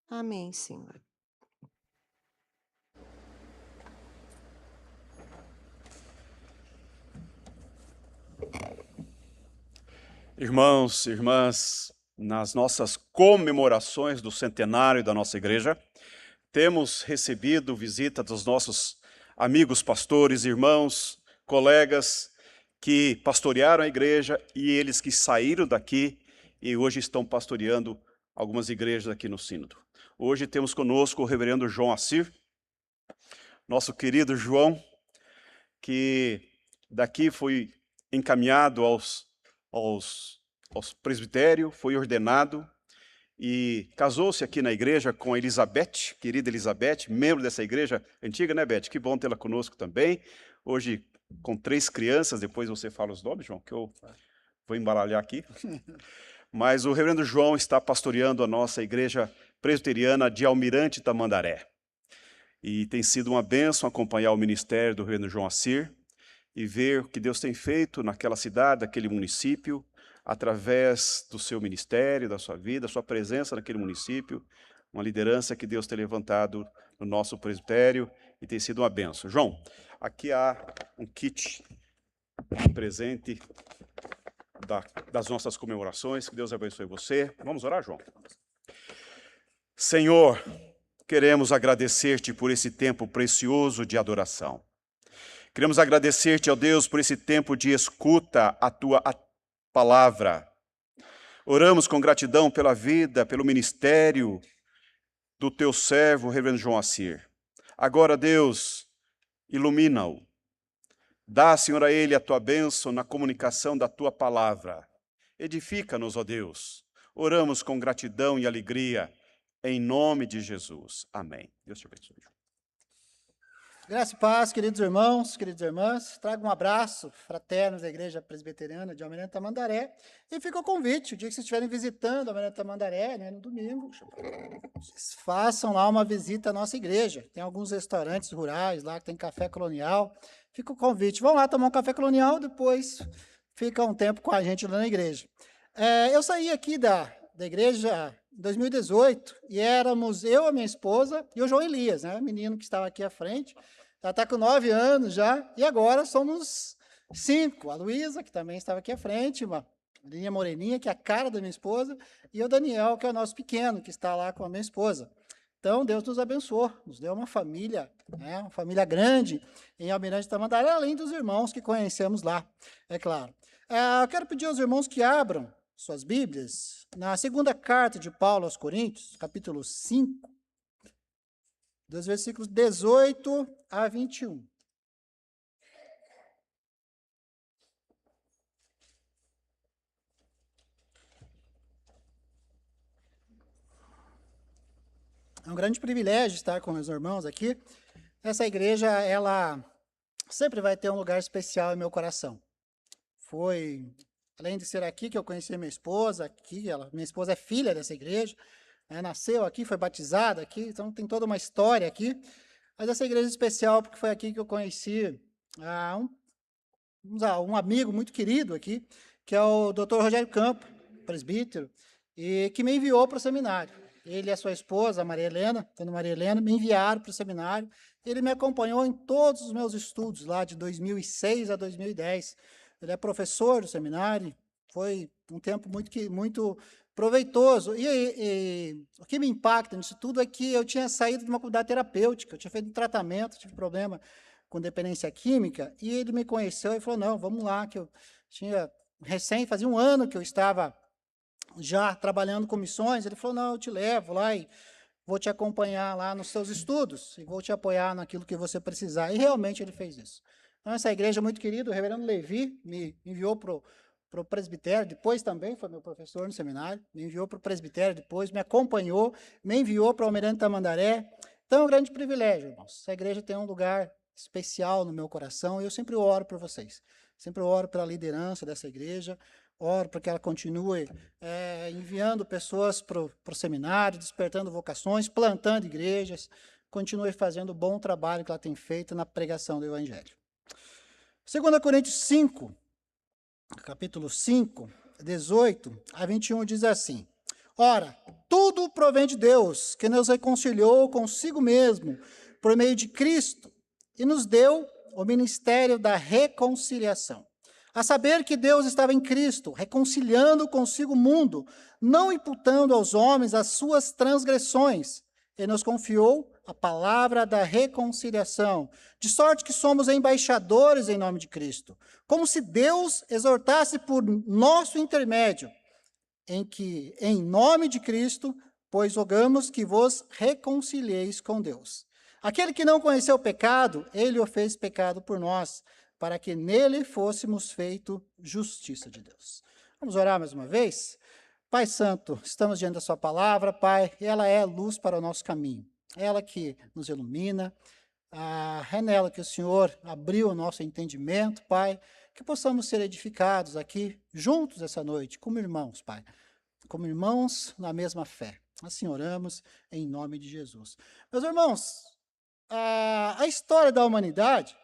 Amém, Senhor. Irmãos, irmãs, nas nossas comemorações do centenário da nossa igreja, temos recebido visita dos nossos amigos pastores, irmãos, colegas que pastorearam a igreja e eles que saíram daqui e hoje estão pastoreando algumas igrejas aqui no Sínodo. Hoje temos conosco o reverendo João Assir, nosso querido João, que daqui foi encaminhado aos presbitério, foi ordenado e casou-se aqui na igreja com a Elizabeth, querida Elizabeth, membro dessa igreja antiga, né, Beth? Que bom tê-la conosco também. Hoje, com 3 crianças, depois você fala os nomes, João, que eu vou embaralhar aqui. Mas o reverendo João está pastoreando a nossa igreja presbiteriana de Almirante Tamandaré. E tem sido uma bênção acompanhar o ministério do reverendo João Assir e ver o que Deus tem feito naquela cidade, naquele município, através do seu ministério, da sua vida, da sua presença naquele município, uma liderança que Deus tem levantado no nosso presbitério e tem sido uma bênção. João, aqui há um kit presente das nossas comemorações, que Deus abençoe você. Vamos orar, João? Senhor, queremos agradecer-te por esse tempo precioso de adoração. Queremos agradecer-te, ó Deus, por esse tempo de escuta à tua palavra. Oramos com gratidão pela vida, pelo ministério do teu servo, reverendo João Assir. Agora, Deus, ilumina-o. Dá, Senhor, a ele a tua bênção na comunicação da tua palavra. Edifica-nos, ó Deus. Oramos com gratidão e alegria, em nome de Jesus. Amém. Deus te abençoe. Graça e paz, queridos irmãos, queridas irmãs. Trago um abraço fraterno da Igreja Presbiteriana de Almirante Tamandaré. E fica o convite, o dia que vocês estiverem visitando Almirante Tamandaré, né, no domingo, vocês façam lá uma visita à nossa igreja. Tem alguns restaurantes rurais lá que tem café colonial. Fica o convite. Vão lá tomar um café colonial, depois fica um tempo com a gente lá na igreja. Eu saí aqui da igreja em 2018 e éramos eu, a minha esposa e o João Elias, né, o menino que estava aqui à frente. Já está com 9 anos já, e agora somos 5. A Luísa, que também estava aqui à frente, uma linha moreninha, que é a cara da minha esposa, e o Daniel, que é o nosso pequeno, que está lá com a minha esposa. Então, Deus nos abençoou, nos deu uma família, né, uma família grande em Almirante Tamandaré, além dos irmãos que conhecemos lá, é claro. Eu quero pedir aos irmãos que abram suas Bíblias na segunda carta de Paulo aos Coríntios, capítulo 5, dos versículos 18 a 21. É um grande privilégio estar com meus irmãos aqui. Essa igreja, ela sempre vai ter um lugar especial em meu coração. Foi, além de ser aqui que eu conheci minha esposa, minha esposa é filha dessa igreja, né, nasceu aqui, foi batizada aqui, então tem toda uma história aqui. Mas essa igreja é especial porque foi aqui que eu conheci um amigo muito querido aqui, que é o Dr. Rogério Campo, presbítero, e que me enviou para o seminário. Ele e a sua esposa, a Maria Helena, Dona Maria Helena, me enviaram para o seminário. Ele me acompanhou em todos os meus estudos, lá de 2006 a 2010. Ele é professor do seminário, foi um tempo muito proveitoso. E o que me impacta nisso tudo é que eu tinha saído de uma comunidade terapêutica, eu tinha feito um tratamento, tive problema com dependência química, e ele me conheceu e falou, não, vamos lá, que eu tinha fazia um ano que eu estava já trabalhando com missões. Ele falou, não, eu te levo lá e vou te acompanhar lá nos seus estudos e vou te apoiar naquilo que você precisar. E realmente ele fez isso. Então, essa igreja muito querida, o reverendo Levi me enviou para o presbitério, depois também foi meu professor no seminário, me enviou para o presbitério depois, me acompanhou, me enviou para o Almirante Tamandaré. Então, é um grande privilégio, irmãos. Essa igreja tem um lugar especial no meu coração e eu sempre oro por vocês. Sempre oro pela liderança dessa igreja, oro para que ela continue enviando pessoas para o seminário, despertando vocações, plantando igrejas, continue fazendo o bom trabalho que ela tem feito na pregação do Evangelho. 2 Coríntios 5, capítulo 5, 18 a 21, diz assim, Ora, tudo provém de Deus, que nos reconciliou consigo mesmo, por meio de Cristo, e nos deu o ministério da reconciliação. A saber que Deus estava em Cristo, reconciliando consigo o mundo, não imputando aos homens as suas transgressões, e nos confiou a palavra da reconciliação, de sorte que somos embaixadores em nome de Cristo, como se Deus exortasse por nosso intermédio, em nome de Cristo, pois rogamos que vos reconcilieis com Deus. Aquele que não conheceu o pecado, ele o fez pecado por nós, para que nele fôssemos feito justiça de Deus. Vamos orar mais uma vez? Pai Santo, estamos diante da sua palavra, Pai, ela é luz para o nosso caminho, ela que nos ilumina, é nela que o Senhor abriu o nosso entendimento, Pai, que possamos ser edificados aqui juntos essa noite, como irmãos, Pai, como irmãos na mesma fé. Assim oramos em nome de Jesus. Meus irmãos, a história da humanidade,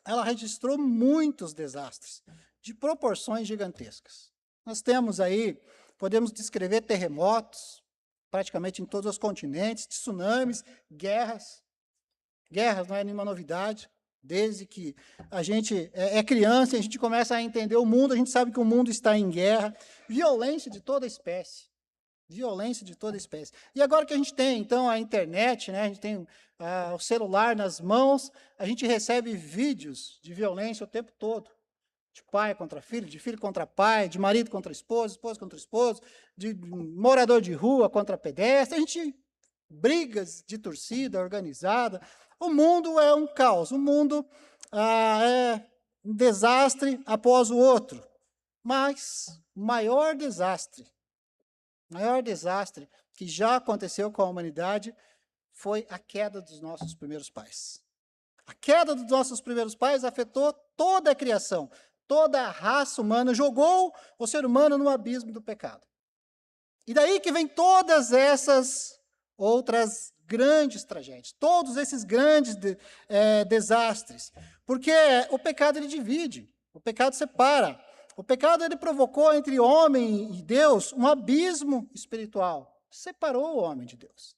ela registrou muitos desastres, de proporções gigantescas. Nós temos aí, podemos descrever terremotos, praticamente em todos os continentes, tsunamis, guerras. Guerras não é nenhuma novidade, desde que a gente é criança, a gente começa a entender o mundo, a gente sabe que o mundo está em guerra, violência de toda espécie. Violência de toda espécie. E agora que a gente tem, então, a internet, né, a gente tem o celular nas mãos, a gente recebe vídeos de violência o tempo todo. De pai contra filho, de filho contra pai, de marido contra esposa, esposa contra esposo, de morador de rua contra pedestre, a gente brigas de torcida organizada. O mundo é um caos, o mundo é um desastre após o outro. Mas o maior desastre que já aconteceu com a humanidade foi a queda dos nossos primeiros pais. A queda dos nossos primeiros pais afetou toda a criação, toda a raça humana, jogou o ser humano no abismo do pecado. E daí que vem todas essas outras grandes tragédias, todos esses grandes desastres, porque o pecado ele divide, o pecado separa. O pecado ele provocou entre homem e Deus um abismo espiritual, separou o homem de Deus.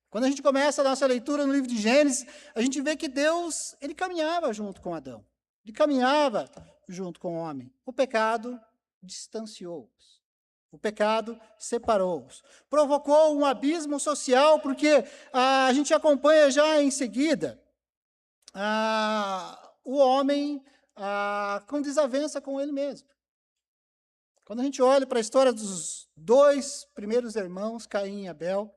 Quando a gente começa a nossa leitura no livro de Gênesis, a gente vê que Deus ele caminhava junto com Adão, ele caminhava junto com o homem. O pecado distanciou-os, o pecado separou-os, provocou um abismo social, porque a gente acompanha já em seguida o homem com desavença com ele mesmo. Quando a gente olha para a história dos dois primeiros irmãos, Caim e Abel,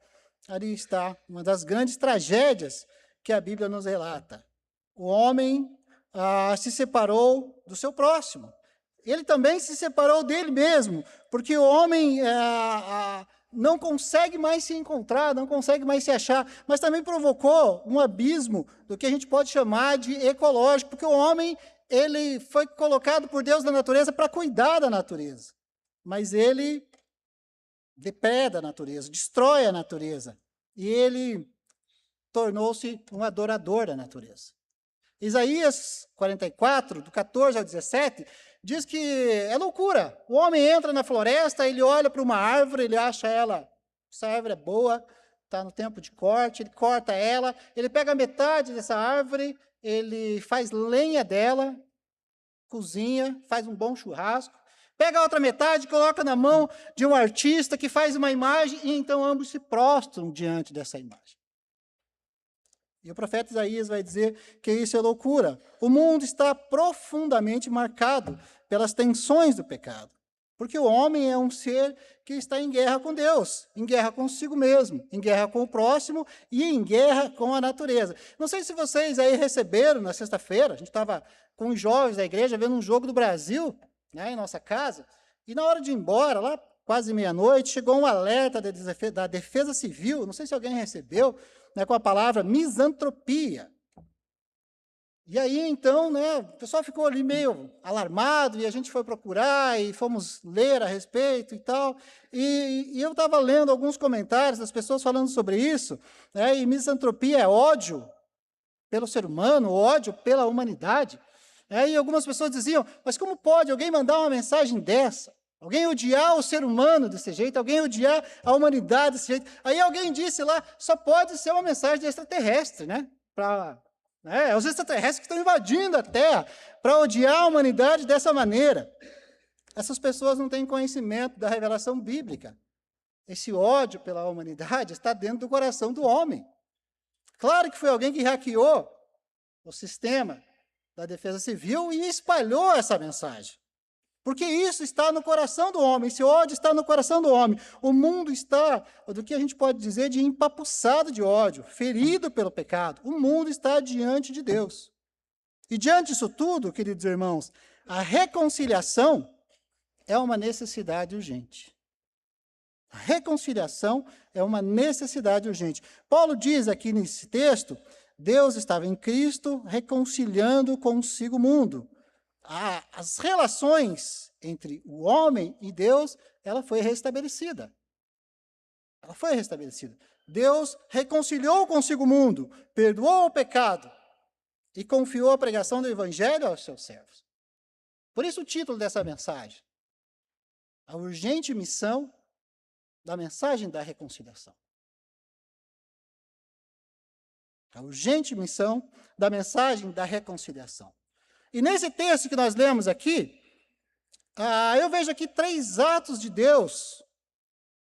ali está uma das grandes tragédias que a Bíblia nos relata. O homem se separou do seu próximo. Ele também se separou dele mesmo, porque o homem não consegue mais se encontrar, não consegue mais se achar, mas também provocou um abismo do que a gente pode chamar de ecológico, porque o homem ele foi colocado por Deus na natureza para cuidar da natureza. Mas ele depreda a natureza, destrói a natureza. E ele tornou-se um adorador da natureza. Isaías 44, do 14 ao 17, diz que é loucura. O homem entra na floresta, ele olha para uma árvore, ele acha essa árvore é boa, está no tempo de corte, ele corta ela, ele pega metade dessa árvore, ele faz lenha dela, cozinha, faz um bom churrasco, pega a outra metade, coloca na mão de um artista que faz uma imagem e então ambos se prostram diante dessa imagem. E o profeta Isaías vai dizer que isso é loucura. O mundo está profundamente marcado pelas tensões do pecado. Porque o homem é um ser que está em guerra com Deus, em guerra consigo mesmo, em guerra com o próximo e em guerra com a natureza. Não sei se vocês aí receberam na sexta-feira, a gente estava com os jovens da igreja vendo um jogo do Brasil, né, em nossa casa, e na hora de ir embora, lá quase meia-noite, chegou um alerta da Defesa Civil, não sei se alguém recebeu, né, com a palavra misantropia. E aí, então, né, o pessoal ficou ali meio alarmado, e a gente foi procurar, e fomos ler a respeito e tal, e eu estava lendo alguns comentários das pessoas falando sobre isso, né, e misantropia é ódio pelo ser humano, ódio pela humanidade. E algumas pessoas diziam, mas como pode alguém mandar uma mensagem dessa? Alguém odiar o ser humano desse jeito, alguém odiar a humanidade desse jeito. Aí alguém disse lá, só pode ser uma mensagem de extraterrestre, né? Os extraterrestres que estão invadindo a Terra para odiar a humanidade dessa maneira. Essas pessoas não têm conhecimento da revelação bíblica. Esse ódio pela humanidade está dentro do coração do homem. Claro que foi alguém que hackeou o sistema da defesa civil e espalhou essa mensagem. Porque isso está no coração do homem, esse ódio está no coração do homem. O mundo está, do que a gente pode dizer, de empapuçado de ódio, ferido pelo pecado. O mundo está diante de Deus. E diante disso tudo, queridos irmãos, a reconciliação é uma necessidade urgente. A reconciliação é uma necessidade urgente. Paulo diz aqui nesse texto, Deus estava em Cristo reconciliando consigo o mundo. As relações entre o homem e Deus, ela foi restabelecida. Ela foi restabelecida. Deus reconciliou consigo o mundo, perdoou o pecado e confiou a pregação do evangelho aos seus servos. Por isso o título dessa mensagem, a urgente missão da mensagem da reconciliação. A urgente missão da mensagem da reconciliação. E nesse texto que nós lemos aqui, eu vejo aqui 3 atos de Deus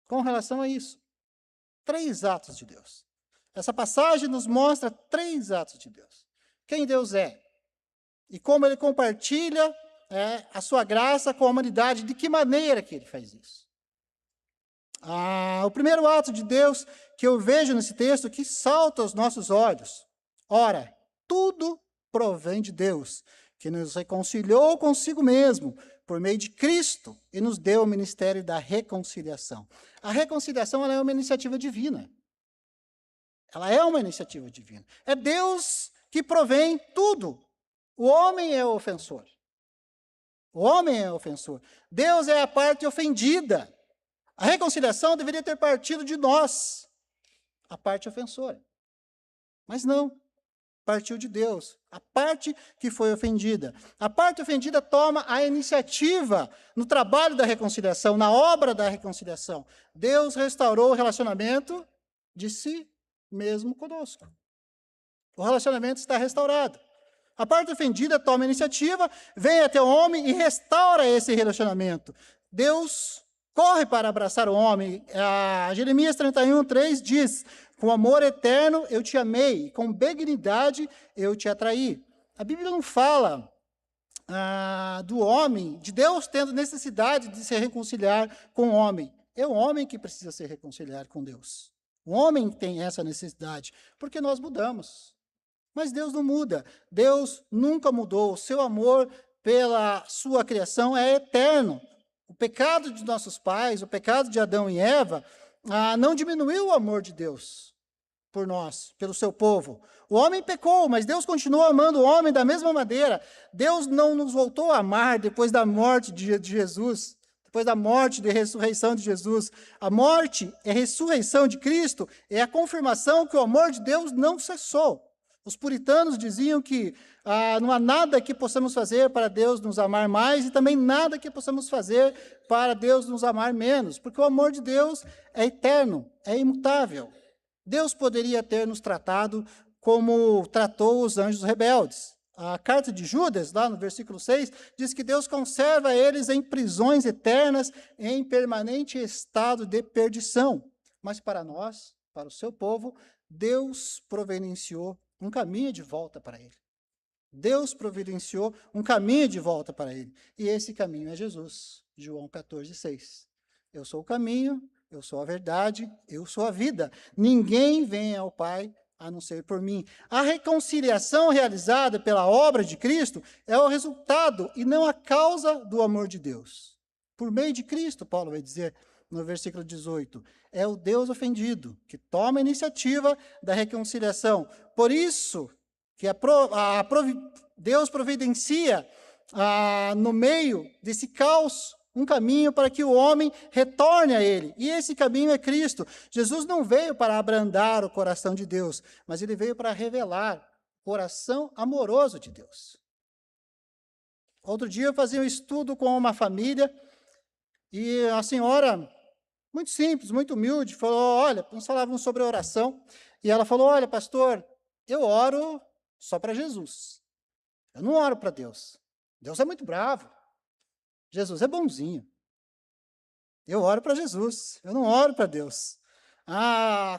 com relação a isso. 3 atos de Deus. Essa passagem nos mostra 3 atos de Deus. Quem Deus é e como Ele compartilha a sua graça com a humanidade, de que maneira que Ele faz isso. O primeiro ato de Deus que eu vejo nesse texto, que salta aos nossos olhos. Ora, tudo provém de Deus, que nos reconciliou consigo mesmo, por meio de Cristo, e nos deu o ministério da reconciliação. A reconciliação ela é uma iniciativa divina. Ela é uma iniciativa divina. É Deus que provém tudo. O homem é o ofensor. O homem é o ofensor. Deus é a parte ofendida. A reconciliação deveria ter partido de nós, a parte ofensora. Mas não. Partiu de Deus, a parte que foi ofendida. A parte ofendida toma a iniciativa no trabalho da reconciliação, na obra da reconciliação. Deus restaurou o relacionamento de si mesmo conosco. O relacionamento está restaurado. A parte ofendida toma a iniciativa, vem até o homem e restaura esse relacionamento. Deus corre para abraçar o homem. Jeremias 31:3 diz: com amor eterno eu te amei, e com benignidade eu te atraí. A Bíblia não fala do homem, de Deus tendo necessidade de se reconciliar com o homem. É o homem que precisa se reconciliar com Deus. O homem tem essa necessidade, porque nós mudamos. Mas Deus não muda. Deus nunca mudou. O seu amor pela sua criação é eterno. O pecado de nossos pais, o pecado de Adão e Eva, não diminuiu o amor de Deus por nós, pelo seu povo. O homem pecou, mas Deus continuou amando o homem da mesma maneira. Deus não nos voltou a amar depois da morte de Jesus, depois da morte e ressurreição de Jesus. A morte e a ressurreição de Cristo é a confirmação que o amor de Deus não cessou. Os puritanos diziam que não há nada que possamos fazer para Deus nos amar mais e também nada que possamos fazer para Deus nos amar menos, porque o amor de Deus é eterno, é imutável. Deus poderia ter nos tratado como tratou os anjos rebeldes. A carta de Judas, lá no versículo 6, diz que Deus conserva eles em prisões eternas, em permanente estado de perdição. Mas para nós, para o seu povo, Deus providenciou um caminho de volta para ele. Deus providenciou um caminho de volta para ele. E esse caminho é Jesus. João 14:6. Eu sou o caminho, eu sou a verdade, eu sou a vida. Ninguém vem ao Pai a não ser por mim. A reconciliação realizada pela obra de Cristo é o resultado e não a causa do amor de Deus. Por meio de Cristo, Paulo vai dizer no versículo 18, é o Deus ofendido que toma a iniciativa da reconciliação. Por isso que Deus providencia no meio desse caos um caminho para que o homem retorne a ele. E esse caminho é Cristo. Jesus não veio para abrandar o coração de Deus, mas ele veio para revelar o coração amoroso de Deus. Outro dia eu fazia um estudo com uma família E a senhora, muito simples, muito humilde, falou, olha, nós falávamos sobre oração, e ela falou, olha, pastor, eu oro só para Jesus. Eu não oro para Deus. Deus é muito bravo. Jesus é bonzinho. Eu oro para Jesus, eu não oro para Deus.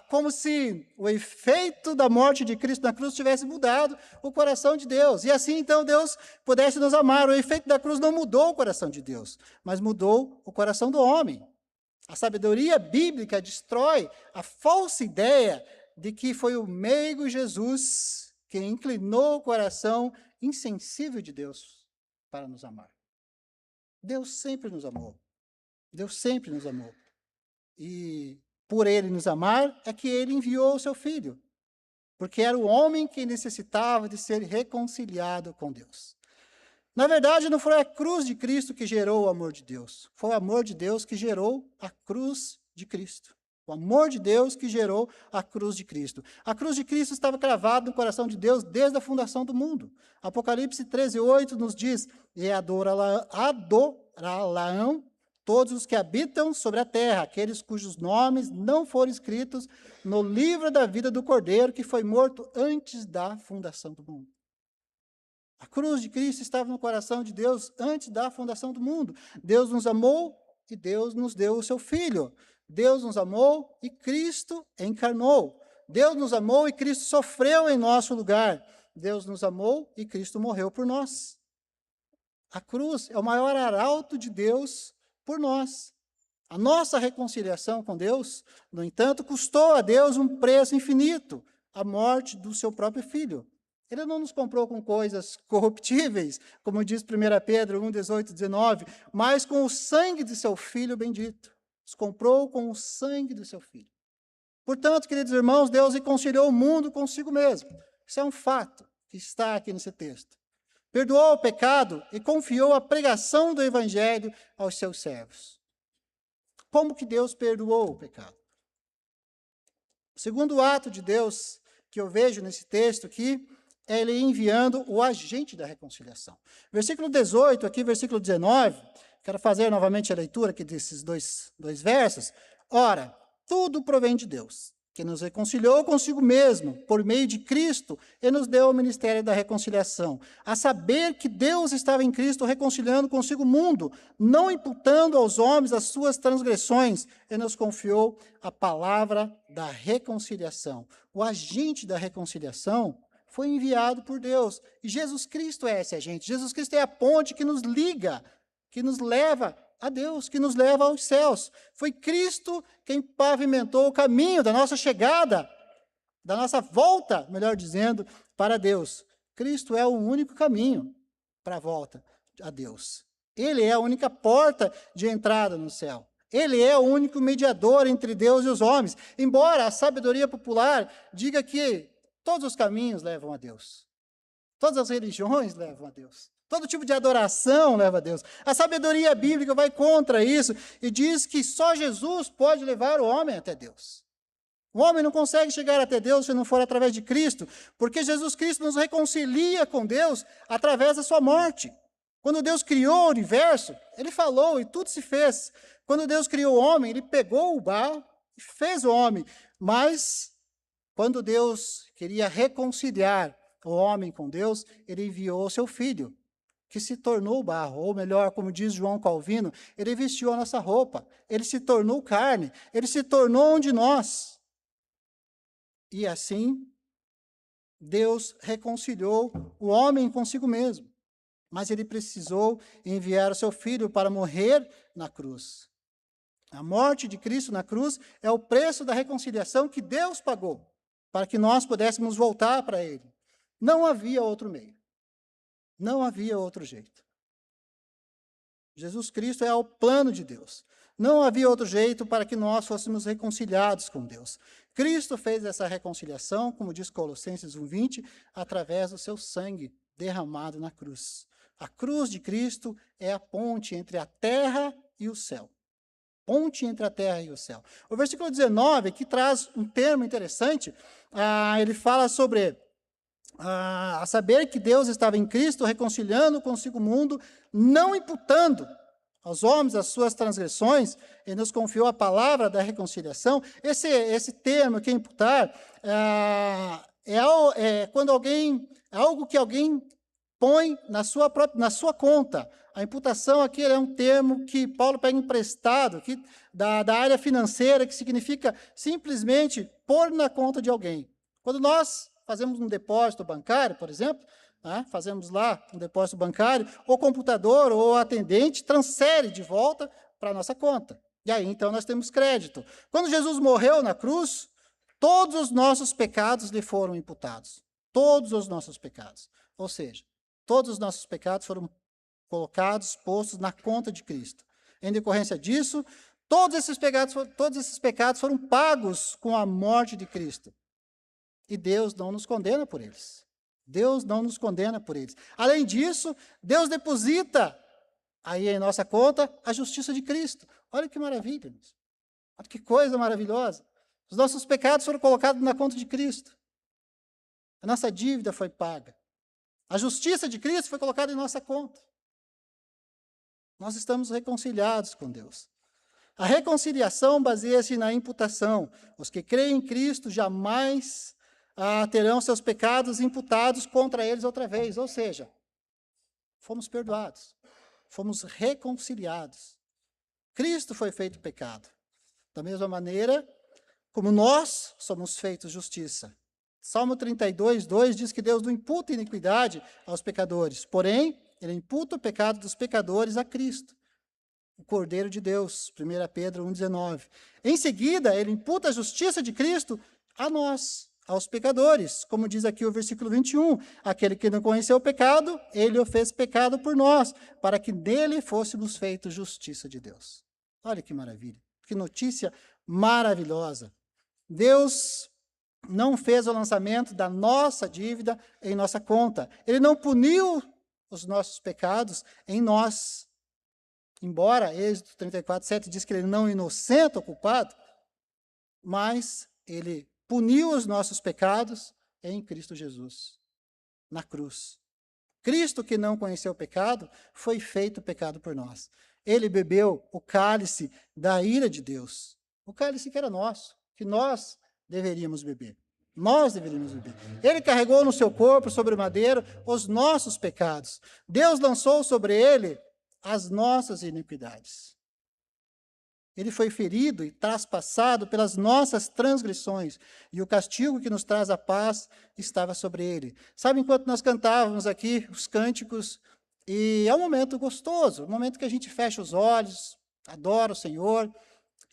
Como se o efeito da morte de Cristo na cruz tivesse mudado o coração de Deus. E assim, então, Deus pudesse nos amar. O efeito da cruz não mudou o coração de Deus, mas mudou o coração do homem. A sabedoria bíblica destrói a falsa ideia de que foi o meigo Jesus que inclinou o coração insensível de Deus para nos amar. Deus sempre nos amou. Deus sempre nos amou. E por Ele nos amar, é que Ele enviou o seu Filho. Porque era o homem que necessitava de ser reconciliado com Deus. Na verdade, não foi a cruz de Cristo que gerou o amor de Deus. Foi o amor de Deus que gerou a cruz de Cristo. O amor de Deus que gerou a cruz de Cristo. A cruz de Cristo estava cravada no coração de Deus desde a fundação do mundo. Apocalipse 13:8 nos diz, e adorá-lo-ão todos os que habitam sobre a terra, aqueles cujos nomes não foram escritos no livro da vida do Cordeiro, que foi morto antes da fundação do mundo. A cruz de Cristo estava no coração de Deus antes da fundação do mundo. Deus nos amou e Deus nos deu o seu Filho. Deus nos amou e Cristo encarnou. Deus nos amou e Cristo sofreu em nosso lugar. Deus nos amou e Cristo morreu por nós. A cruz é o maior arauto de Deus por nós. A nossa reconciliação com Deus, no entanto, custou a Deus um preço infinito, a morte do seu próprio Filho. Ele não nos comprou com coisas corruptíveis, como diz 1 Pedro 1:18-19, mas com o sangue de seu Filho bendito. Nos comprou com o sangue do seu Filho. Portanto, queridos irmãos, Deus reconciliou o mundo consigo mesmo. Isso é um fato que está aqui nesse texto. Perdoou o pecado e confiou a pregação do Evangelho aos seus servos. Como que Deus perdoou o pecado? O segundo ato de Deus que eu vejo nesse texto aqui é Ele enviando o agente da reconciliação. Versículo 18, aqui versículo 19, quero fazer novamente a leitura aqui desses dois versos. Ora, tudo provém de Deus, que nos reconciliou consigo mesmo, por meio de Cristo, e nos deu o ministério da reconciliação, a saber que Deus estava em Cristo reconciliando consigo o mundo, não imputando aos homens as suas transgressões, e nos confiou a palavra da reconciliação. O agente da reconciliação foi enviado por Deus, e Jesus Cristo é esse agente. Jesus Cristo é a ponte que nos liga, que nos leva a Deus, que nos leva aos céus. Foi Cristo quem pavimentou o caminho da nossa chegada, da nossa volta, melhor dizendo, para Deus. Cristo é o único caminho para a volta a Deus. Ele é a única porta de entrada no céu. Ele é o único mediador entre Deus e os homens. Embora a sabedoria popular diga que todos os caminhos levam a Deus. Todas as religiões levam a Deus. Todo tipo de adoração leva a Deus. A sabedoria bíblica vai contra isso e diz que só Jesus pode levar o homem até Deus. O homem não consegue chegar até Deus se não for através de Cristo, porque Jesus Cristo nos reconcilia com Deus através da sua morte. Quando Deus criou o universo, Ele falou e tudo se fez. Quando Deus criou o homem, Ele pegou o barro e fez o homem. Mas, quando Deus queria reconciliar o homem com Deus, Ele enviou o seu Filho, que se tornou barro, ou melhor, como diz João Calvino, Ele vestiu a nossa roupa, Ele se tornou carne, Ele se tornou um de nós. E assim, Deus reconciliou o homem consigo mesmo. Mas Ele precisou enviar o seu Filho para morrer na cruz. A morte de Cristo na cruz é o preço da reconciliação que Deus pagou, para que nós pudéssemos voltar para Ele. Não havia outro meio. Não havia outro jeito. Jesus Cristo é o plano de Deus. Não havia outro jeito para que nós fôssemos reconciliados com Deus. Cristo fez essa reconciliação, como diz Colossenses 1:20, através do seu sangue derramado na cruz. A cruz de Cristo é a ponte entre a terra e o céu. Ponte entre a terra e o céu. O versículo 19, que traz um termo interessante, ele fala sobre a saber que Deus estava em Cristo reconciliando consigo o mundo, não imputando aos homens as suas transgressões, e nos confiou a palavra da reconciliação. Esse termo que é imputar quando alguém, é algo que alguém põe na sua conta. A imputação aqui é um termo que Paulo pega emprestado aqui, da área financeira, que significa simplesmente pôr na conta de alguém. Quando nós fazemos um depósito bancário, por exemplo, fazemos lá um depósito bancário, o computador ou o atendente transfere de volta para a nossa conta. E aí, então, nós temos crédito. Quando Jesus morreu na cruz, todos os nossos pecados lhe foram imputados. Todos os nossos pecados. Ou seja, todos os nossos pecados foram colocados, postos na conta de Cristo. Em decorrência disso, todos esses pecados foram pagos com a morte de Cristo. E Deus não nos condena por eles. Deus não nos condena por eles. Além disso, Deus deposita aí em nossa conta a justiça de Cristo. Olha que maravilha, irmãos. Olha que coisa maravilhosa. Os nossos pecados foram colocados na conta de Cristo. A nossa dívida foi paga. A justiça de Cristo foi colocada em nossa conta. Nós estamos reconciliados com Deus. A reconciliação baseia-se na imputação. Os que creem em Cristo jamais terão seus pecados imputados contra eles outra vez. Ou seja, fomos perdoados. Fomos reconciliados. Cristo foi feito pecado. Da mesma maneira como nós somos feitos justiça. Salmo 32, 2 diz que Deus não imputa iniquidade aos pecadores, porém, ele imputa o pecado dos pecadores a Cristo, o Cordeiro de Deus, 1 Pedro 1,19. Em seguida, ele imputa a justiça de Cristo a nós, aos pecadores, como diz aqui o versículo 21, aquele que não conheceu o pecado, ele o fez pecado por nós, para que nele fôssemos feitos justiça de Deus. Olha que maravilha, que notícia maravilhosa. Deus não fez o lançamento da nossa dívida em nossa conta. Ele não puniu os nossos pecados em nós. Embora Êxodo 34, 7 diz que ele não inocenta o culpado, mas ele puniu os nossos pecados em Cristo Jesus, na cruz. Cristo, que não conheceu o pecado, foi feito pecado por nós. Ele bebeu o cálice da ira de Deus. O cálice que era nosso, que nós deveríamos beber. Nós deveríamos beber. Ele carregou no seu corpo, sobre o madeiro, os nossos pecados. Deus lançou sobre ele as nossas iniquidades. Ele foi ferido e traspassado pelas nossas transgressões, e o castigo que nos traz a paz estava sobre ele. Sabe, enquanto nós cantávamos aqui os cânticos, e é um momento gostoso, um momento que a gente fecha os olhos, adora o Senhor,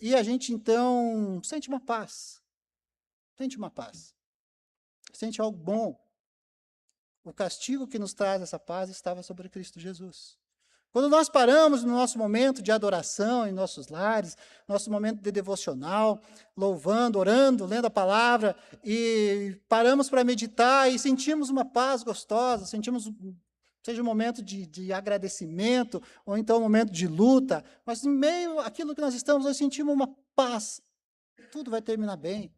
e a gente, então, sente uma paz. Sente uma paz. Sente algo bom. O castigo que nos traz essa paz estava sobre Cristo Jesus. Quando nós paramos no nosso momento de adoração, em nossos lares, nosso momento de devocional, louvando, orando, lendo a palavra, e paramos para meditar e sentimos uma paz gostosa, sentimos, seja um momento de agradecimento, ou então um momento de luta, mas em meio àquilo que nós estamos, nós sentimos uma paz. Tudo vai terminar bem.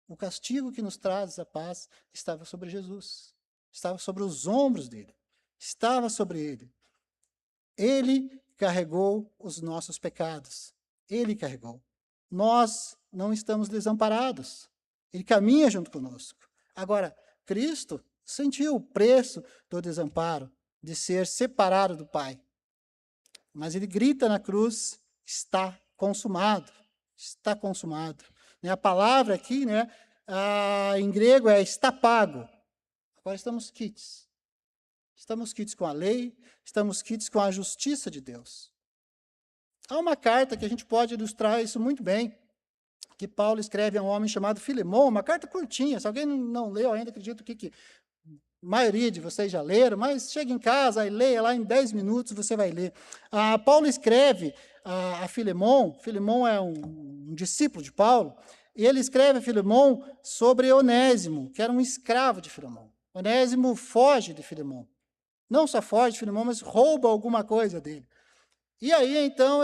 O castigo que nos traz a paz estava sobre Jesus, estava sobre os ombros dele, estava sobre ele. Ele carregou os nossos pecados, ele carregou. Nós não estamos desamparados, ele caminha junto conosco. Agora, Cristo sentiu o preço do desamparo, de ser separado do Pai. Mas ele grita na cruz, está consumado, está consumado. A palavra aqui, em grego é está pago. Agora estamos quites. Estamos quites com a lei, estamos quites com a justiça de Deus. Há uma carta que a gente pode ilustrar isso muito bem, que Paulo escreve a um homem chamado Filemão, uma carta curtinha. Se alguém não leu ainda, acredito que a maioria de vocês já leram, mas chega em casa e leia lá em 10 minutos, você vai ler. Paulo escreve a Filemão. Filemão é um discípulo de Paulo, e ele escreve a Filemão sobre Onésimo, que era um escravo de Filemão. Onésimo foge de Filemão. Não só foge de Filemão, mas rouba alguma coisa dele. E aí, então,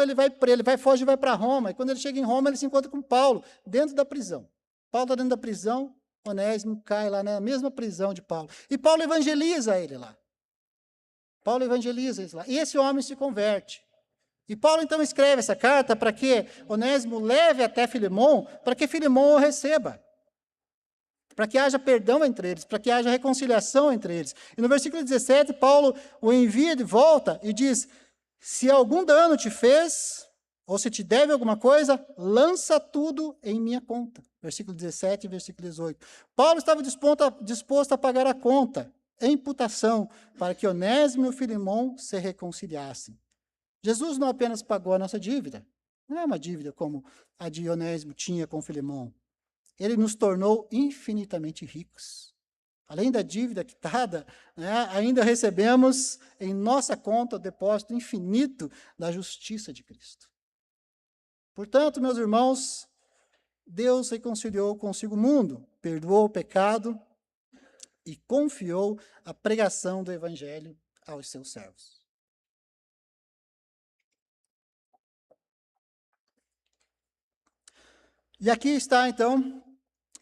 foge e vai para Roma. E quando ele chega em Roma, ele se encontra com Paulo, dentro da prisão. Paulo está dentro da prisão, Onésimo cai lá na mesma prisão de Paulo. E Paulo evangeliza ele lá. Paulo evangeliza isso lá. E esse homem se converte. E Paulo então escreve essa carta para que Onésimo leve até Filemon, para que Filemon o receba. Para que haja perdão entre eles, para que haja reconciliação entre eles. E no versículo 17, Paulo o envia de volta e diz: se algum dano te fez, ou se te deve alguma coisa, lança tudo em minha conta. Versículo 17 e versículo 18. Paulo estava disposto a pagar a conta, em imputação, para que Onésimo e Filemon se reconciliassem. Jesus não apenas pagou a nossa dívida, não é uma dívida como a de Onésimo tinha com Filemon. Ele nos tornou infinitamente ricos. Além da dívida quitada, né, ainda recebemos em nossa conta o depósito infinito da justiça de Cristo. Portanto, meus irmãos, Deus reconciliou consigo o mundo, perdoou o pecado e confiou a pregação do Evangelho aos seus servos. E aqui está, então,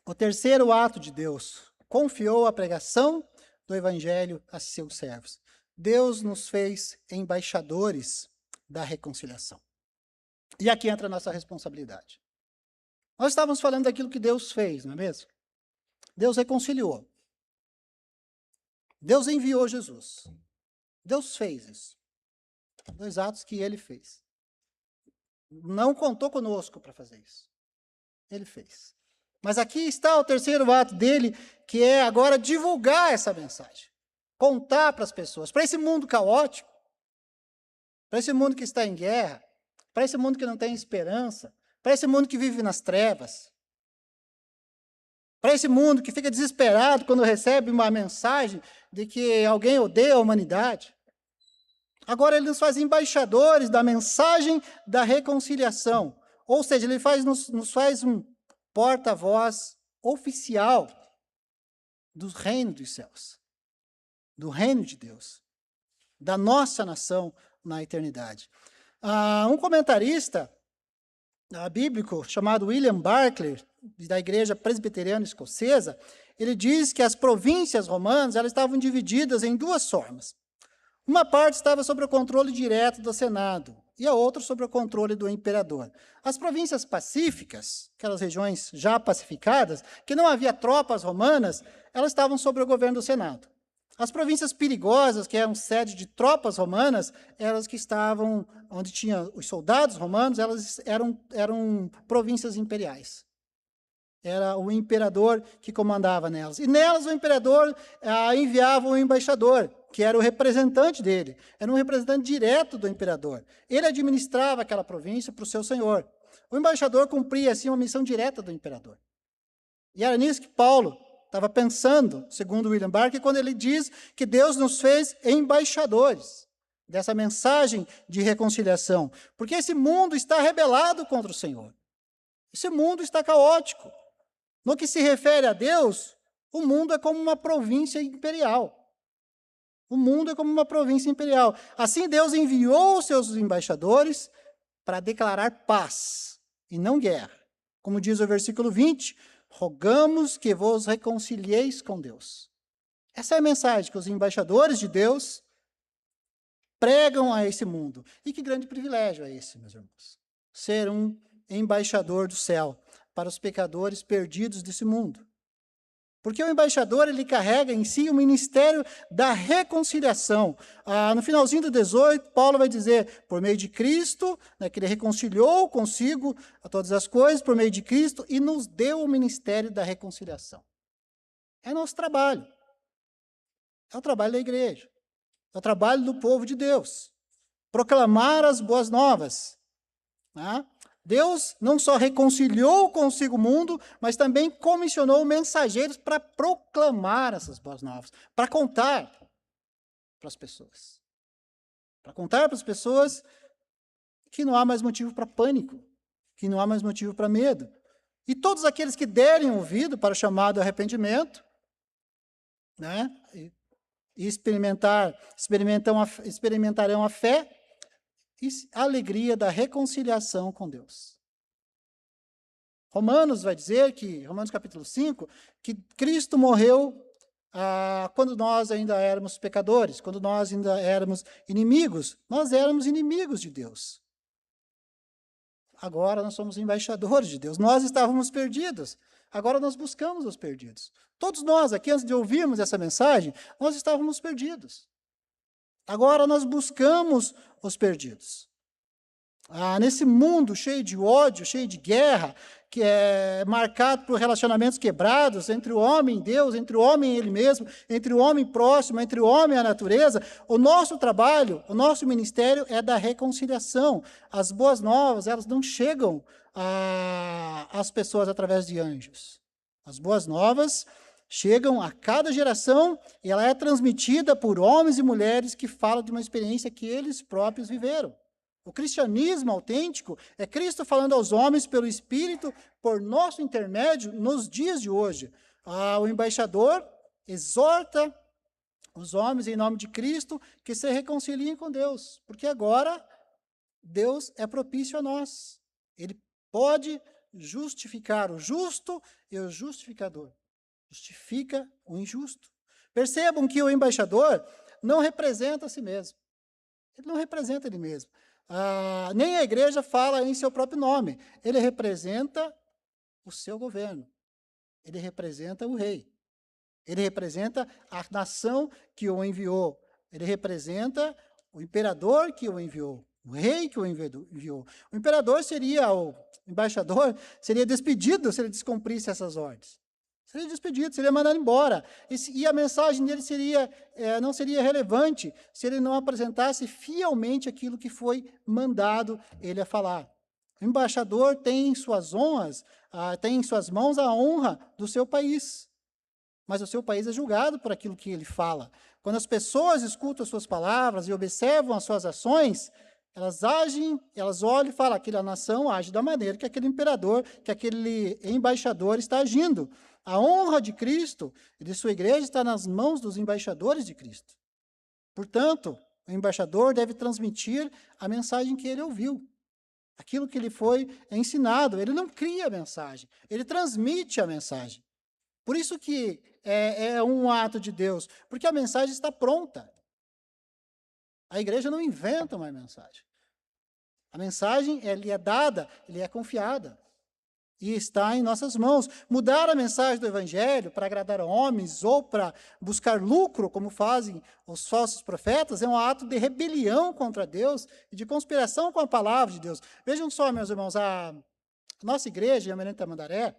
o terceiro ato de Deus. Confiou a pregação do Evangelho a seus servos. Deus nos fez embaixadores da reconciliação. E aqui entra a nossa responsabilidade. Nós estávamos falando daquilo que Deus fez, não é mesmo? Deus reconciliou. Deus enviou Jesus. Deus fez isso. 2 atos que ele fez. Não contou conosco para fazer isso. Ele fez. Mas aqui está o terceiro ato dele, que é agora divulgar essa mensagem. Contar para as pessoas, para esse mundo caótico, para esse mundo que está em guerra, para esse mundo que não tem esperança, para esse mundo que vive nas trevas, para esse mundo que fica desesperado quando recebe uma mensagem de que alguém odeia a humanidade. Agora ele nos faz embaixadores da mensagem da reconciliação. Ou seja, ele nos faz um porta-voz oficial do reino dos céus, do reino de Deus, da nossa nação na eternidade. Um comentarista bíblico chamado William Barclay, da Igreja Presbiteriana Escocesa, ele diz que as províncias romanas elas estavam divididas em 2 formas. Uma parte estava sob o controle direto do Senado e a outra sob o controle do imperador. As províncias pacíficas, aquelas regiões já pacificadas, que não havia tropas romanas, elas estavam sob o governo do Senado. As províncias perigosas, que eram sede de tropas romanas, elas que estavam onde tinha os soldados romanos, elas eram províncias imperiais. Era o imperador que comandava nelas. E nelas o imperador enviava um embaixador, que era o representante dele. Era um representante direto do imperador. Ele administrava aquela província para o seu senhor. O embaixador cumpria, assim, uma missão direta do imperador. E era nisso que Paulo estava pensando, segundo William Barclay, quando ele diz que Deus nos fez embaixadores dessa mensagem de reconciliação. Porque esse mundo está rebelado contra o Senhor. Esse mundo está caótico. No que se refere a Deus, o mundo é como uma província imperial. O mundo é como uma província imperial. Assim, Deus enviou os seus embaixadores para declarar paz e não guerra. Como diz o versículo 20, rogamos que vos reconcilieis com Deus. Essa é a mensagem que os embaixadores de Deus pregam a esse mundo. E que grande privilégio é esse, meus irmãos. Ser um embaixador do céu para os pecadores perdidos desse mundo. Porque o embaixador, ele carrega em si o ministério da reconciliação. No finalzinho do 18, Paulo vai dizer, por meio de Cristo, né, que ele reconciliou consigo a todas as coisas, por meio de Cristo, e nos deu o ministério da reconciliação. É nosso trabalho. É o trabalho da igreja. É o trabalho do povo de Deus. Proclamar as boas novas. Né? Deus não só reconciliou consigo o mundo, mas também comissionou mensageiros para proclamar essas boas novas, para contar para as pessoas. Para contar para as pessoas que não há mais motivo para pânico, que não há mais motivo para medo. E todos aqueles que derem ouvido para o chamado arrependimento, né, e experimentarão a fé, e a alegria da reconciliação com Deus. Romanos vai dizer Romanos capítulo 5, que Cristo morreu quando nós ainda éramos pecadores, quando nós ainda éramos inimigos, nós éramos inimigos de Deus. Agora nós somos embaixadores de Deus. Nós estávamos perdidos. Agora nós buscamos os perdidos. Todos nós aqui, antes de ouvirmos essa mensagem, nós estávamos perdidos. Agora nós buscamos os perdidos. Nesse mundo cheio de ódio, cheio de guerra, que é marcado por relacionamentos quebrados entre o homem e Deus, entre o homem e ele mesmo, entre o homem próximo, entre o homem e a natureza, o nosso trabalho, o nosso ministério é da reconciliação. As boas novas, elas não chegam às pessoas através de anjos. As boas novas chegam a cada geração e ela é transmitida por homens e mulheres que falam de uma experiência que eles próprios viveram. O cristianismo autêntico é Cristo falando aos homens pelo Espírito, por nosso intermédio, nos dias de hoje. O embaixador exorta os homens, em nome de Cristo, que se reconciliem com Deus, porque agora Deus é propício a nós. Ele pode justificar o justo e o justificador. Justifica o injusto. Percebam que o embaixador não representa a si mesmo. Ele não representa ele mesmo. Nem a igreja fala em seu próprio nome. Ele representa o seu governo. Ele representa o rei. Ele representa a nação que o enviou. Ele representa o imperador que o enviou. O rei que o enviou. O imperador o embaixador seria despedido se ele descumprisse essas ordens. Seria despedido, seria mandado embora. E a mensagem dele não seria relevante se ele não apresentasse fielmente aquilo que foi mandado ele a falar. O embaixador tem em suas mãos a honra do seu país. Mas o seu país é julgado por aquilo que ele fala. Quando as pessoas escutam as suas palavras e observam as suas ações, elas agem, elas olham e falam, aquela nação age da maneira que aquele imperador, que aquele embaixador está agindo. A honra de Cristo e de sua igreja está nas mãos dos embaixadores de Cristo. Portanto, o embaixador deve transmitir a mensagem que ele ouviu. Aquilo que ele foi ensinado. Ele não cria a mensagem, ele transmite a mensagem. Por isso que é um ato de Deus, porque a mensagem está pronta. A igreja não inventa uma mensagem. A mensagem, ele é dada, ele é confiada. E está em nossas mãos. Mudar a mensagem do evangelho para agradar homens ou para buscar lucro, como fazem os falsos profetas, é um ato de rebelião contra Deus e de conspiração com a palavra de Deus. Vejam só, meus irmãos, a nossa igreja, em Amarante Tamandaré,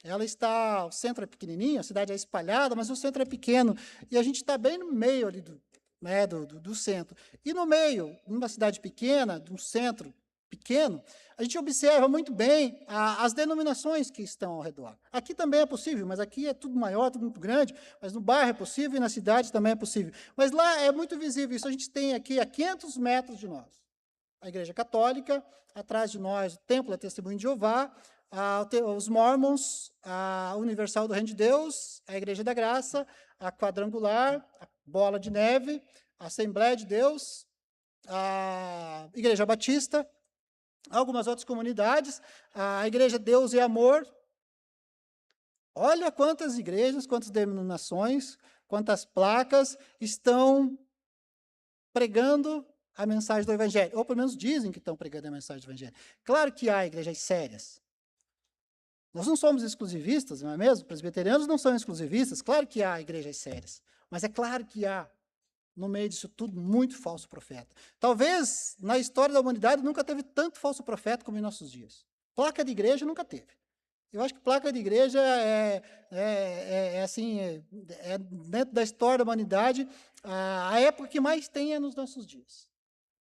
ela está, o centro é pequenininho, a cidade é espalhada, mas o centro é pequeno. E a gente está bem no meio ali do centro. E no meio, numa cidade pequena, de um centro pequeno, a gente observa muito bem as denominações que estão ao redor. Aqui também é possível, mas aqui é tudo maior, tudo muito grande, mas no bairro é possível e na cidade também é possível. Mas lá é muito visível isso. A gente tem aqui a 500 metros de nós a Igreja Católica, atrás de nós o Templo da Testemunha de Jeová, os Mormons, a Universal do Reino de Deus, a Igreja da Graça, a Quadrangular, a Bola de Neve, a Assembleia de Deus, a Igreja Batista, algumas outras comunidades, a Igreja Deus e Amor. Olha quantas igrejas, quantas denominações, quantas placas estão pregando a mensagem do Evangelho, ou pelo menos dizem que estão pregando a mensagem do Evangelho. Claro que há igrejas sérias. Nós não somos exclusivistas, não é mesmo? Presbiterianos não são exclusivistas. Claro que há igrejas sérias, mas é claro que há, no meio disso tudo, muito falso profeta. Talvez, na história da humanidade, nunca teve tanto falso profeta como em nossos dias. Placa de igreja nunca teve. Eu acho que placa de igreja dentro da história da humanidade, a época que mais tem é nos nossos dias.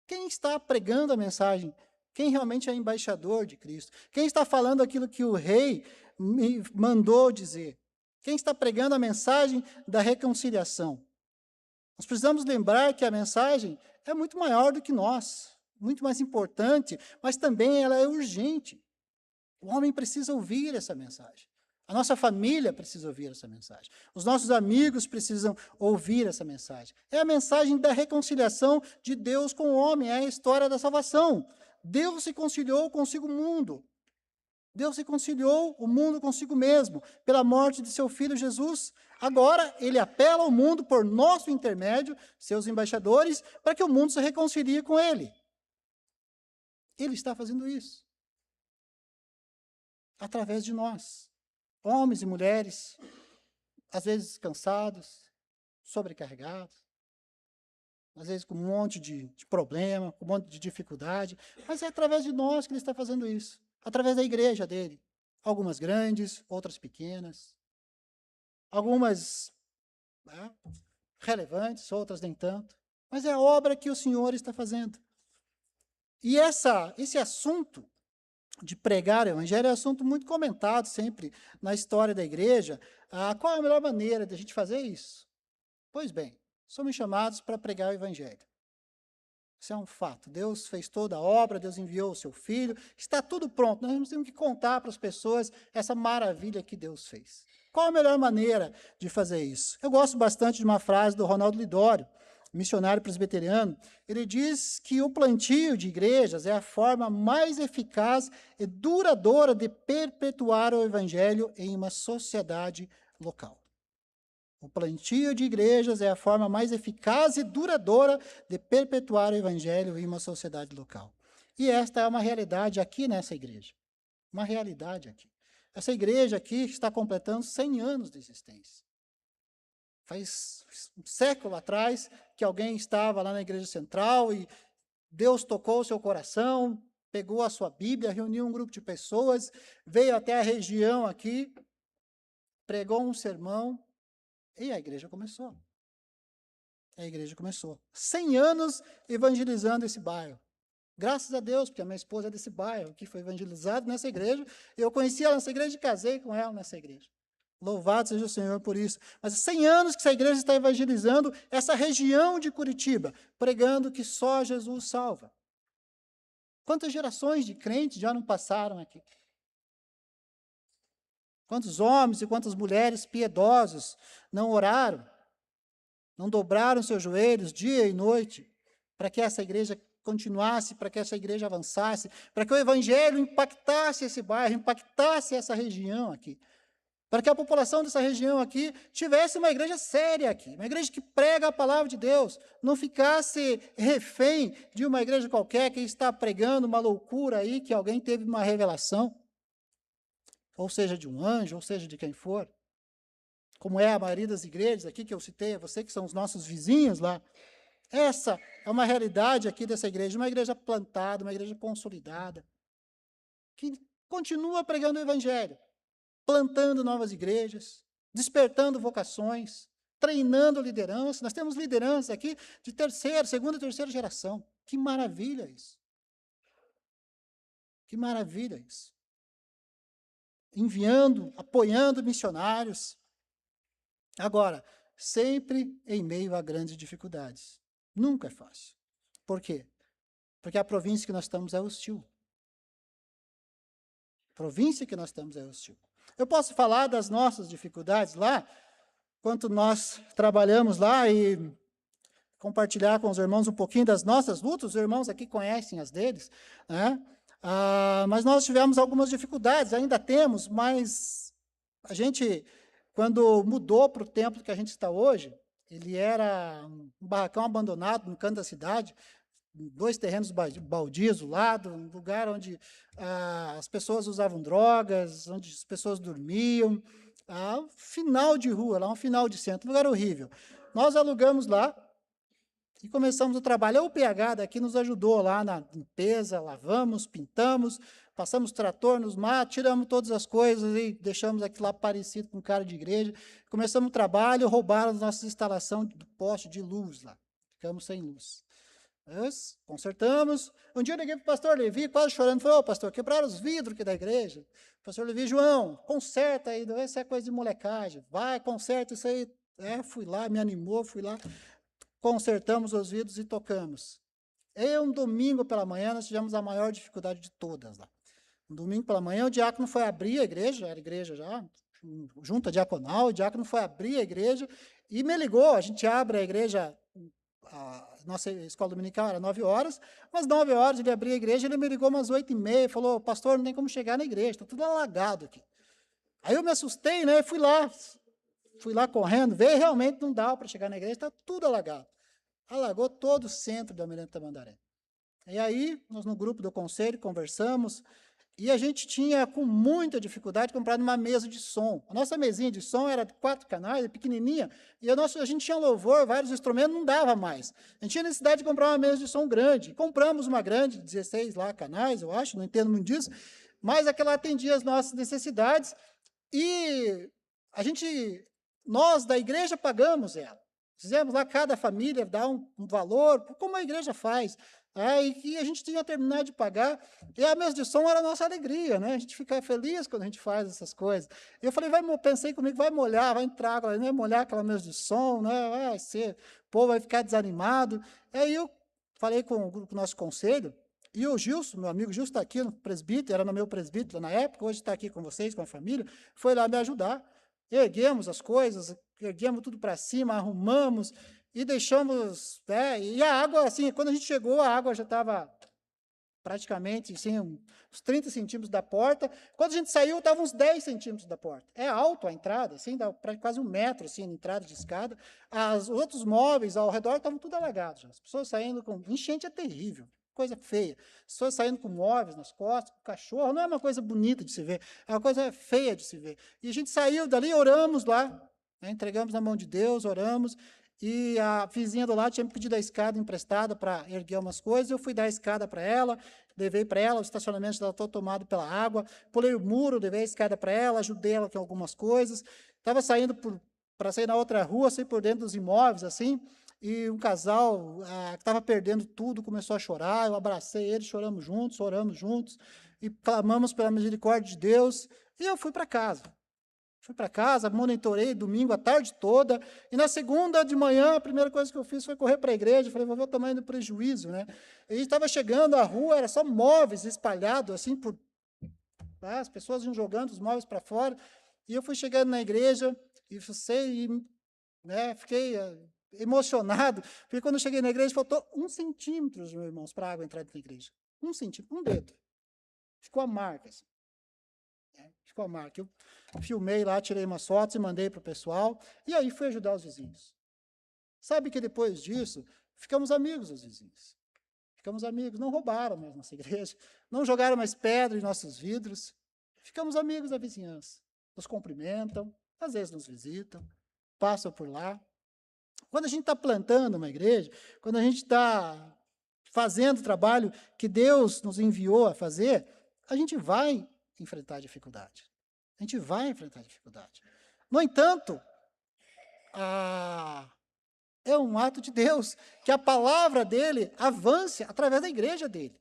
Quem está pregando a mensagem? Quem realmente é embaixador de Cristo? Quem está falando aquilo que o rei me mandou dizer? Quem está pregando a mensagem da reconciliação? Nós precisamos lembrar que a mensagem é muito maior do que nós, muito mais importante, mas também ela é urgente. O homem precisa ouvir essa mensagem. A nossa família precisa ouvir essa mensagem. Os nossos amigos precisam ouvir essa mensagem. É a mensagem da reconciliação de Deus com o homem, é a história da salvação. Deus se conciliou consigo o mundo. Deus reconciliou o mundo consigo mesmo, pela morte de seu Filho Jesus. Agora, ele apela ao mundo por nosso intermédio, seus embaixadores, para que o mundo se reconcilie com ele. Ele está fazendo isso. Através de nós, homens e mulheres, às vezes cansados, sobrecarregados, às vezes com um monte de problema, com um monte de dificuldade, mas é através de nós que ele está fazendo isso. Através da igreja dele. Algumas grandes, outras pequenas. Algumas relevantes, outras nem tanto. Mas é a obra que o Senhor está fazendo. E esse assunto de pregar o evangelho é um assunto muito comentado sempre na história da igreja. Qual é a melhor maneira de a gente fazer isso? Pois bem, somos chamados para pregar o evangelho. Isso é um fato. Deus fez toda a obra, Deus enviou o seu Filho, está tudo pronto. Nós temos que contar para as pessoas essa maravilha que Deus fez. Qual a melhor maneira de fazer isso? Eu gosto bastante de uma frase do Ronaldo Lidório, missionário presbiteriano. Ele diz que o plantio de igrejas é a forma mais eficaz e duradoura de perpetuar o evangelho em uma sociedade local. O plantio de igrejas é a forma mais eficaz e duradoura de perpetuar o evangelho em uma sociedade local. E esta é uma realidade aqui nessa igreja. Uma realidade aqui. Essa igreja aqui está completando 100 anos de existência. Faz um século atrás que alguém estava lá na igreja central e Deus tocou o seu coração, pegou a sua Bíblia, reuniu um grupo de pessoas, veio até a região aqui, pregou um sermão, e a igreja começou. A igreja começou. 100 anos evangelizando esse bairro. Graças a Deus, porque a minha esposa é desse bairro, que foi evangelizado nessa igreja. Eu conheci ela nessa igreja e casei com ela nessa igreja. Louvado seja o Senhor por isso. Mas 100 anos que essa igreja está evangelizando essa região de Curitiba, pregando que só Jesus salva. Quantas gerações de crentes já não passaram aqui? Quantos homens e quantas mulheres piedosos não oraram, não dobraram seus joelhos dia e noite para que essa igreja continuasse, para que essa igreja avançasse, para que o evangelho impactasse esse bairro, impactasse essa região aqui, para que a população dessa região aqui tivesse uma igreja séria aqui, uma igreja que prega a palavra de Deus, não ficasse refém de uma igreja qualquer que está pregando uma loucura aí, que alguém teve uma revelação, ou seja, de um anjo, ou seja, de quem for, como é a maioria das igrejas aqui que eu citei a você, que são os nossos vizinhos lá. Essa é uma realidade aqui dessa igreja, uma igreja plantada, uma igreja consolidada, que continua pregando o evangelho, plantando novas igrejas, despertando vocações, treinando liderança. Nós temos liderança aqui de segunda e terceira geração. Que maravilha isso. Que maravilha isso. Enviando, apoiando missionários. Agora, sempre em meio a grandes dificuldades. Nunca é fácil. Por quê? Porque a província que nós estamos é hostil. A província que nós estamos é hostil. Eu posso falar das nossas dificuldades lá, quanto nós trabalhamos lá e compartilhar com os irmãos um pouquinho das nossas lutas. Os irmãos aqui conhecem as deles, né? Mas nós tivemos algumas dificuldades, ainda temos, mas a gente, quando mudou para o templo que a gente está hoje, ele era um barracão abandonado no canto da cidade, 2 terrenos baldios do lado, um lugar onde as pessoas usavam drogas, onde as pessoas dormiam, um final de rua, lá um final de centro, um lugar horrível. Nós alugamos lá e começamos o trabalho. O PH daqui nos ajudou lá na limpeza, lavamos, pintamos, passamos trator nos matos, tiramos todas as coisas e deixamos aquilo lá parecido com cara de igreja. Começamos o trabalho, roubaram as nossas instalações do poste de luz lá. Ficamos sem luz. Nós consertamos. Um dia eu liguei para o pastor Levi, quase chorando, falei, ô pastor, quebraram os vidros aqui da igreja. O pastor Levi, João, conserta aí, essa é coisa de molecagem, vai, conserta isso aí. Fui lá, me animou, fui lá, consertamos os vidros e tocamos. E um domingo pela manhã, nós tivemos a maior dificuldade de todas lá. Um domingo pela manhã, o diácono foi abrir a igreja, era igreja já, junta diaconal, o diácono foi abrir a igreja e me ligou, a gente abre a igreja a nossa escola dominical era 9 horas, mas 9 horas ele abria a igreja, ele me ligou umas 8h30, falou, pastor, não tem como chegar na igreja, está tudo alagado aqui. Aí eu me assustei, né, fui lá correndo, veio, realmente não dá para chegar na igreja, está tudo alagado. Alagou todo o centro da Almirante Tamandaré. E aí, nós no grupo do conselho conversamos, e a gente tinha, com muita dificuldade, comprado uma mesa de som. A nossa mesinha de som era de 4 canais, pequenininha, e a gente tinha louvor, vários instrumentos, não dava mais. A gente tinha necessidade de comprar uma mesa de som grande. Compramos uma grande, 16 lá canais, eu acho, não entendo muito disso, mas aquela atendia as nossas necessidades, e nós da igreja pagamos ela. Fizemos lá, cada família dá um valor, como a igreja faz. E a gente tinha terminado de pagar, e a mesa de som era a nossa alegria, né? A gente fica feliz quando a gente faz essas coisas. E eu falei, pensei comigo, vai molhar, vai entrar agora, não vai molhar aquela mesa de som, né? O povo vai ficar desanimado. E aí eu falei com o grupo, nosso conselho, e o Gilson, meu amigo Gilson, está aqui no presbítero, era no meu presbítero na época, hoje está aqui com vocês, com a família, foi lá me ajudar. Erguemos as coisas, erguemos tudo para cima, arrumamos, e deixamos, e a água, assim, quando a gente chegou, a água já estava praticamente, assim, uns 30 centímetros da porta. Quando a gente saiu, estava uns 10 centímetros da porta. É alto a entrada, assim, dá quase 1 metro, assim, na entrada de escada. Os outros móveis ao redor estavam tudo alagados. As pessoas saindo com... Enchente é terrível, coisa feia. As pessoas saindo com móveis nas costas, com cachorro, não é uma coisa bonita de se ver, é uma coisa feia de se ver. E a gente saiu dali, oramos lá, né, entregamos na mão de Deus, oramos, e a vizinha do lado tinha me pedido a escada emprestada para erguer umas coisas, eu fui dar a escada para ela, levei para ela, o estacionamento estava todo tomado pela água, pulei o muro, levei a escada para ela, ajudei ela com algumas coisas, estava saindo para sair na outra rua, saí por dentro dos imóveis, assim, e um casal que estava perdendo tudo começou a chorar, eu abracei ele, choramos juntos, e clamamos pela misericórdia de Deus, e eu fui para casa. Fui para casa, monitorei domingo a tarde toda, e na segunda de manhã, a primeira coisa que eu fiz foi correr para a igreja, falei, vou ver o tamanho do prejuízo, né? E estava chegando, a rua era só móveis espalhados, assim, as pessoas iam jogando os móveis para fora, e eu fui chegando na igreja, né, fiquei emocionado, porque quando eu cheguei na igreja, faltou 1 centímetro, meus irmãos, para a água entrar dentro da igreja. 1 centímetro, 1 dedo. Ficou a marca, assim. Ficou a marca. Eu filmei lá, tirei umas fotos e mandei para o pessoal, e aí fui ajudar os vizinhos. Sabe que depois disso, ficamos amigos os vizinhos. Ficamos amigos, não roubaram mais nossa igreja, não jogaram mais pedra em nossos vidros, ficamos amigos da vizinhança. Nos cumprimentam, às vezes nos visitam, passam por lá. Quando a gente está plantando uma igreja, quando a gente está fazendo o trabalho que Deus nos enviou a fazer, a gente vai enfrentar dificuldade. A gente vai enfrentar dificuldade. No entanto, é um ato de Deus que a palavra dele avance através da igreja dele,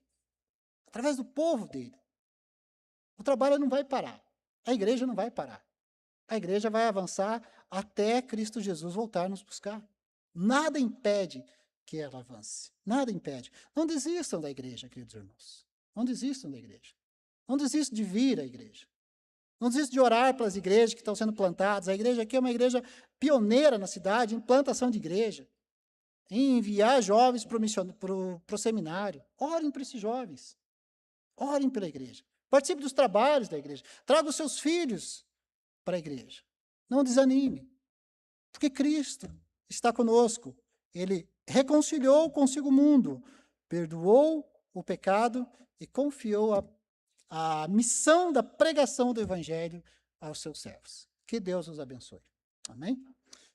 através do povo dele. O trabalho não vai parar. A igreja não vai parar. A igreja vai avançar até Cristo Jesus voltar nos buscar. Nada impede que ela avance. Nada impede. Não desistam da igreja, queridos irmãos. Não desistam da igreja. Não desistam de vir à igreja. Não desistam de orar pelas igrejas que estão sendo plantadas. A igreja aqui é uma igreja pioneira na cidade, em plantação de igreja, em enviar jovens para o seminário. Orem para esses jovens. Orem pela igreja. Participe dos trabalhos da igreja. Traga os seus filhos para a igreja. Não desanime. Porque Cristo está conosco. Ele reconciliou consigo o mundo, perdoou o pecado e confiou a missão da pregação do evangelho aos seus servos. Que Deus os abençoe. Amém?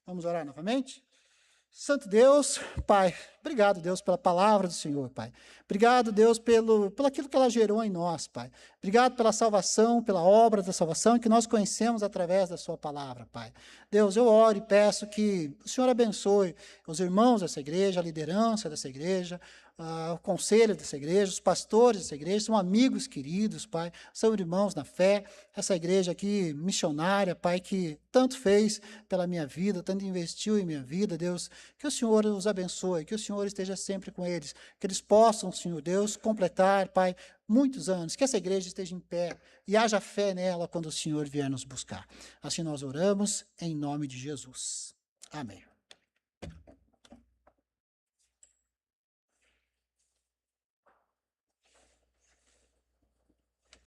Vamos orar novamente? Santo Deus, Pai, obrigado, Deus, pela palavra do Senhor, Pai. Obrigado, Deus, pelo aquilo que ela gerou em nós, Pai. Obrigado pela salvação, pela obra da salvação que nós conhecemos através da sua palavra, Pai. Deus, eu oro e peço que o Senhor abençoe os irmãos dessa igreja, a liderança dessa igreja, o conselho dessa igreja, os pastores dessa igreja, são amigos queridos, Pai, são irmãos na fé, essa igreja aqui missionária, Pai, que tanto fez pela minha vida, tanto investiu em minha vida, Deus, que o Senhor os abençoe, que o Senhor esteja sempre com eles, que eles possam, Senhor Deus, completar, Pai, muitos anos, que essa igreja esteja em pé e haja fé nela quando o Senhor vier nos buscar. Assim nós oramos, em nome de Jesus. Amém.